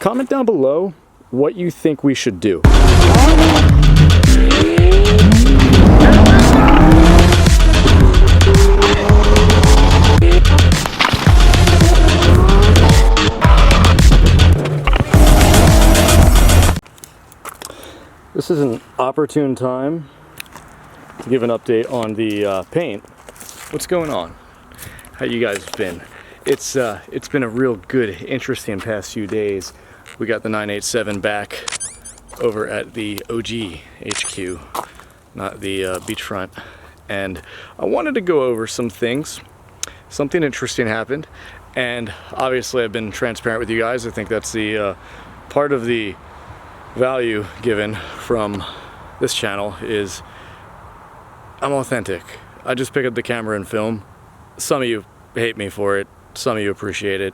comment down below what you think we should do. This is an opportune time to give an update on the paint. What's going on? How you guys been? It's been a real good, interesting past few days. We got the 987 back over at the OG HQ, not the beachfront, and I wanted to go over some things. Something interesting happened, and obviously I've been transparent with you guys. I think that's the part of the value given from this channel is I'm authentic. I just pick up the camera and film. Some of you hate me for it, some of you appreciate it.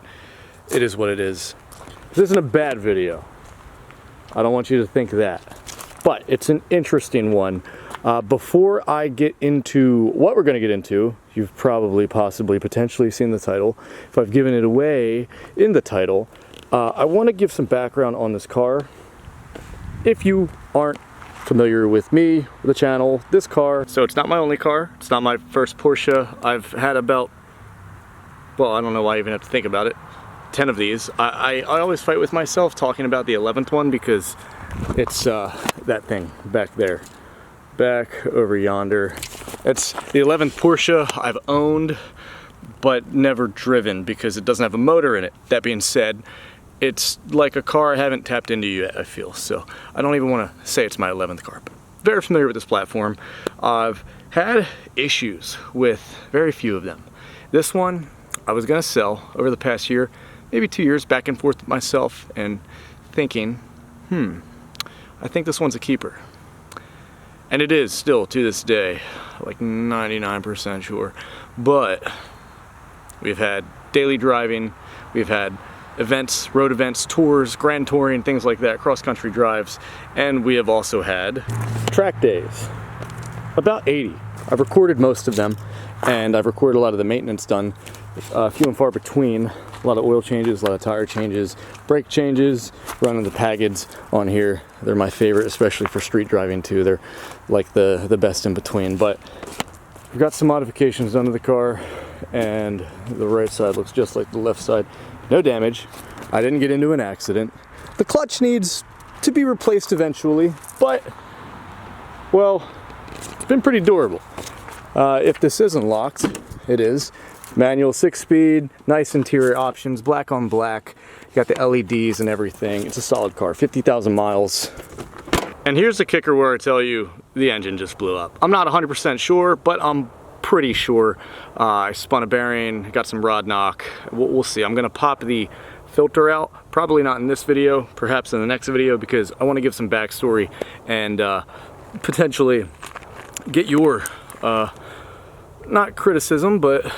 It is what it is. This isn't a bad video. I don't want you to think that, but it's an interesting one. Before I get into what we're going to get into, you've probably, possibly, potentially seen the title. If I've given it away in the title, I want to give some background on this car. If you aren't familiar with me, the channel, this car, so it's not my only car. It's not my first Porsche. I've had about, well, I don't know why I even have to think about it, 10 of these. I always fight with myself talking about the 11th one because it's that thing back there, back over yonder. It's the 11th Porsche I've owned but never driven because it doesn't have a motor in it. That being said, it's like a car I haven't tapped into yet, I feel. So I don't even want to say it's my 11th car, but very familiar with this platform. I've had issues with very few of them. This one I was gonna sell over the past year, maybe 2 years, back and forth with myself and thinking, I think this one's a keeper. And it is still to this day, like 99% sure. But we've had daily driving, we've had events, road events, tours, grand touring, things like that, cross-country drives, and we have also had track days, about 80. I've recorded most of them, and I've recorded a lot of the maintenance done, few and far between. A lot of oil changes, a lot of tire changes, brake changes, running the Paggeds on here. They're my favorite, especially for street driving too. They're like the best in between, but we've got some modifications done to the car, and the right side looks just like the left side. No damage. I didn't get into an accident. The clutch needs to be replaced eventually, but, well, it's been pretty durable. If this isn't locked, it is. Manual 6-speed, nice interior options, black on black. Got the LEDs and everything. It's a solid car, 50,000 miles. And here's the kicker where I tell you the engine just blew up. I'm not 100% sure, but I'm pretty sure. I spun a bearing, got some rod knock. We'll see. I'm gonna pop the filter out, probably not in this video, perhaps in the next video, because I want to give some backstory and potentially get your not criticism, but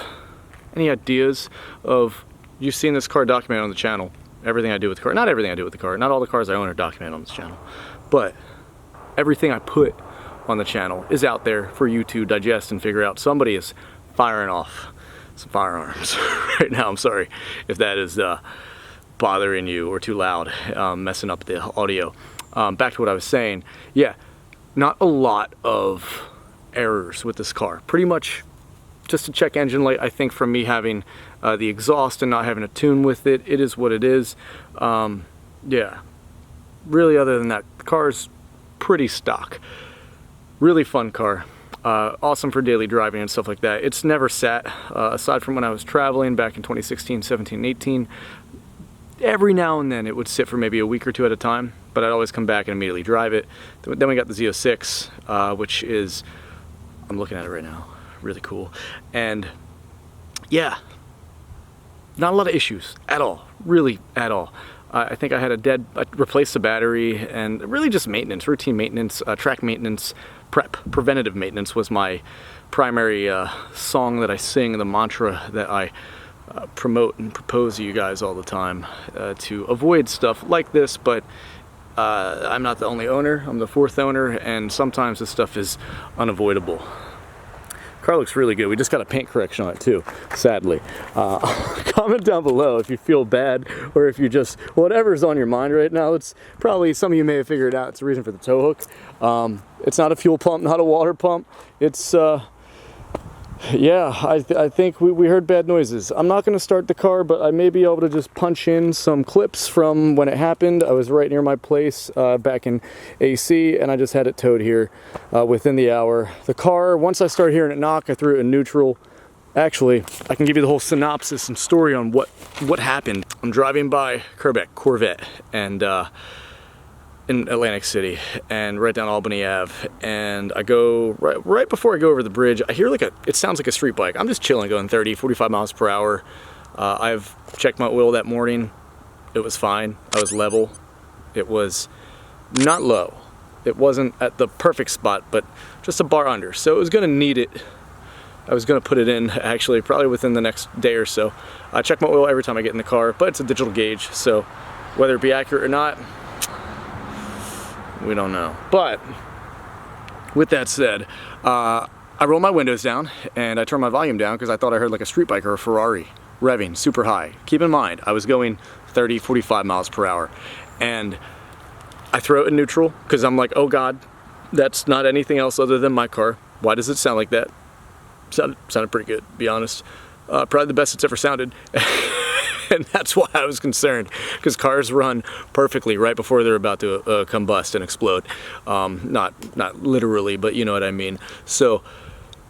any ideas of, you've seen this car documented on the channel, everything I do with the car. Not everything I do with the car, not all the cars I own are documented on this channel, but everything I put on the channel is out there for you to digest and figure out. Somebody is firing off some firearms right now. I'm sorry if that is bothering you or too loud, messing up the audio. Back to what I was saying. Yeah, not a lot of errors with this car. Pretty much just a check engine light, I think, from me having the exhaust and not having a tune with it. It is what it is. Yeah, really, other than that, the car's pretty stock. Really fun car, awesome for daily driving and stuff like that. It's never sat, aside from when I was traveling back in 2016, 17, 18. Every now and then it would sit for maybe a week or two at a time, but I'd always come back and immediately drive it. Then we got the Z06, which is, I'm looking at it right now, really cool. And yeah, not a lot of issues at all, really at all. I think I replaced the battery, and really just maintenance, routine maintenance, track maintenance, preventative maintenance was my primary song that I sing, the mantra that I promote and propose to you guys all the time, to avoid stuff like this. But I'm not the only owner, I'm the fourth owner, and sometimes this stuff is unavoidable. Car looks really good. We just got a paint correction on it too, sadly. Comment down below if you feel bad or if you just, whatever's on your mind right now. It's probably, some of you may have figured out it's the reason for the tow hook. It's not a fuel pump, not a water pump. It's, yeah, I think we heard bad noises. I'm not going to start the car, but I may be able to just punch in some clips from when it happened. I was right near my place back in AC, and I just had it towed here within the hour. The car, once I started hearing it knock, I threw it in neutral. Actually, I can give you the whole synopsis and story on what happened. I'm driving by Corvette, and in Atlantic City, and right down Albany Ave, and I go right before I go over the bridge, I hear it sounds like a street bike. I'm just chilling, going 30, 45 miles per hour. I've checked my oil that morning. It was fine. I was level. It was not low. It wasn't at the perfect spot, but just a bar under. So it was gonna need it. I was gonna put it in, actually, probably within the next day or so. I check my oil every time I get in the car, but it's a digital gauge, so whether it be accurate or not, we don't know. But with that said, I roll my windows down and I turn my volume down because I thought I heard like a street bike or a Ferrari revving super high. Keep in mind, I was going 30, 45 miles per hour, and I throw it in neutral because I'm like, oh God, that's not anything else other than my car. Why does it sound like that? Sounded pretty good, to be honest. Probably the best it's ever sounded. And that's why I was concerned, because cars run perfectly right before they're about to combust and explode. Not literally, but you know what I mean. So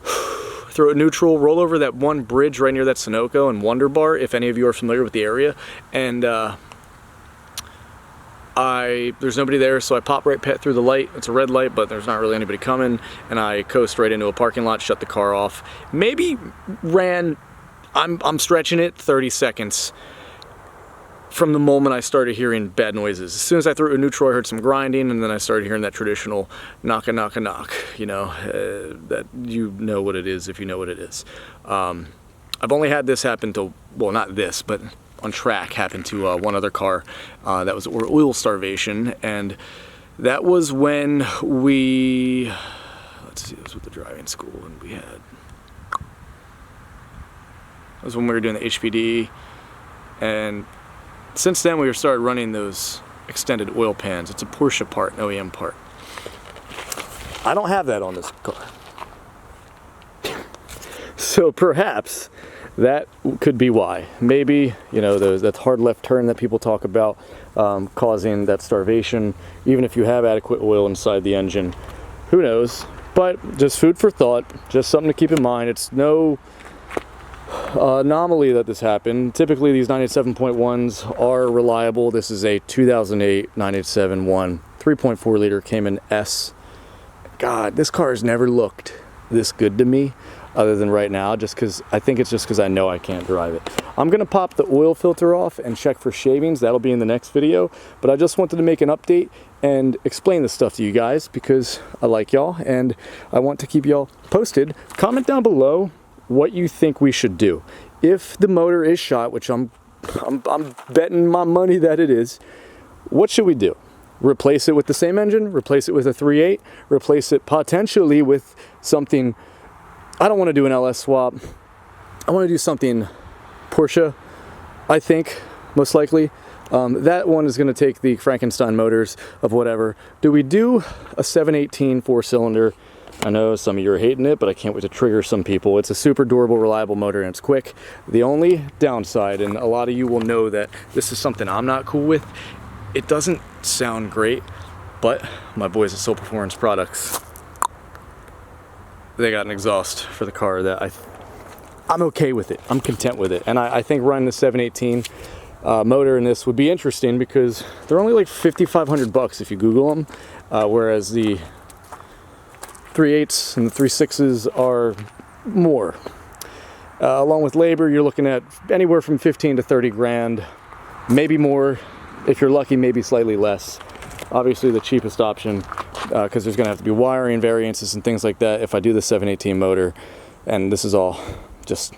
throw it neutral, roll over that one bridge right near that Sunoco and Wonder Bar, if any of you are familiar with the area, and there's nobody there, so I pop right through the light. It's a red light, but there's not really anybody coming, and I coast right into a parking lot, shut the car off. Maybe ran, I'm stretching it, 30 seconds from the moment I started hearing bad noises. As soon as I threw it in neutral, I heard some grinding, and then I started hearing that traditional knock, you know, that you know what it is if you know what it is. I've only had this happen to, well, not this, but on track happen to one other car that was oil starvation, and that was when we, let's see, this was with the driving school, and we had, that was when we were doing the HPD, and since then we started running those extended oil pans. It's a Porsche part, an OEM part. I don't have that on this car. So perhaps that could be why. Maybe, you know, that hard left turn that people talk about causing that starvation, even if you have adequate oil inside the engine. Who knows? But just food for thought, just something to keep in mind. It's no anomaly that this happened. Typically these 987.1s are reliable. This is a 2008 987-1 3.4 liter Cayman S. God, this car has never looked this good to me, other than right now, just because I think it's just because I know I can't drive it. I'm gonna pop the oil filter off and check for shavings. That'll be in the next video, but I just wanted to make an update and explain this stuff to you guys because I like y'all and I want to keep y'all posted. Comment down below what you think we should do. If the motor is shot, which I'm betting my money that it is, what should we do? Replace it with the same engine? Replace it with a 3.8? Replace it potentially with something, I don't want to do an LS swap. I want to do something Porsche, I think, most likely. That one is going to take the Frankenstein motors of whatever. Do we do a 718 4-cylinder? I know some of you are hating it, but I can't wait to trigger some people. It's a super durable, reliable motor, and it's quick. The only downside, and a lot of you will know that this is something I'm not cool with, it doesn't sound great, but my boys at Soul Performance Products, they got an exhaust for the car that I'm okay with it. I'm content with it. And I think running the 718 motor in this would be interesting because they're only like $5,500 if you Google them, whereas the 3.8s and the 3.6s are more. Along with labor, you're looking at anywhere from 15 to 30 grand, maybe more. If you're lucky, maybe slightly less. Obviously the cheapest option, because there's gonna have to be wiring variances and things like that if I do the 718 motor. And this is all just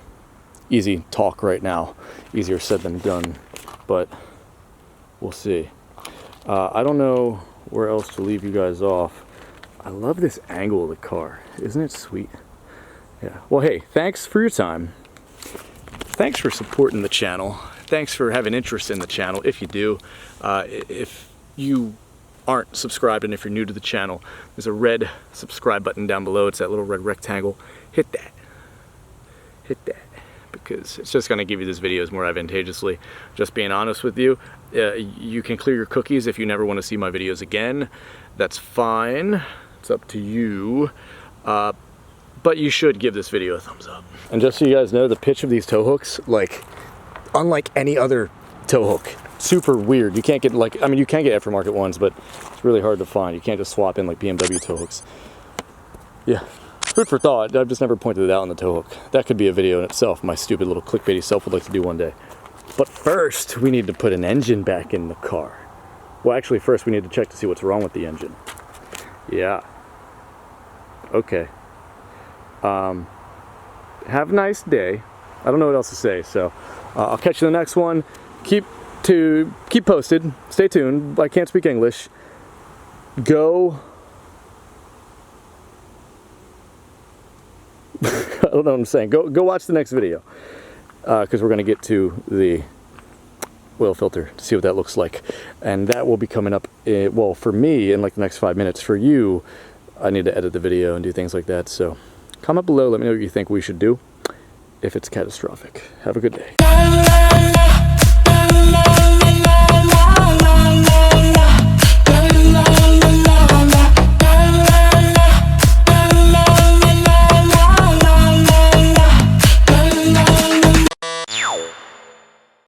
easy talk right now. Easier said than done, but we'll see. I don't know where else to leave you guys off. I love this angle of the car. Isn't it sweet? Yeah. Well, hey, thanks for your time. Thanks for supporting the channel. Thanks for having interest in the channel, if you do. If you aren't subscribed and if you're new to the channel, there's a red subscribe button down below. It's that little red rectangle. Hit that. Hit that. Because it's just going to give you these videos more advantageously. Just being honest with you, you can clear your cookies if you never want to see my videos again. That's fine. It's up to you. But you should give this video a thumbs up. And just so you guys know, the pitch of these tow hooks, like, unlike any other tow hook, super weird. You can't get, like, I mean, you can get aftermarket ones, but it's really hard to find. You can't just swap in like BMW tow hooks. Yeah, food for thought. I've just never pointed it out on the tow hook. That could be a video in itself. My stupid little clickbaity self would like to do one day. But first, we need to put an engine back in the car. Well, actually, first we need to check to see what's wrong with the engine. Yeah. Okay. Have a nice day. I don't know what else to say, so I'll catch you in the next one. Keep posted. Stay tuned. I can't speak English. Go. I don't know what I'm saying. Go watch the next video, because we're going to get to the oil filter to see what that looks like, and that will be coming up. Well, for me, in like the next 5 minutes. For you, I need to edit the video and do things like that. So comment below. Let me know what you think we should do if it's catastrophic. Have a good day.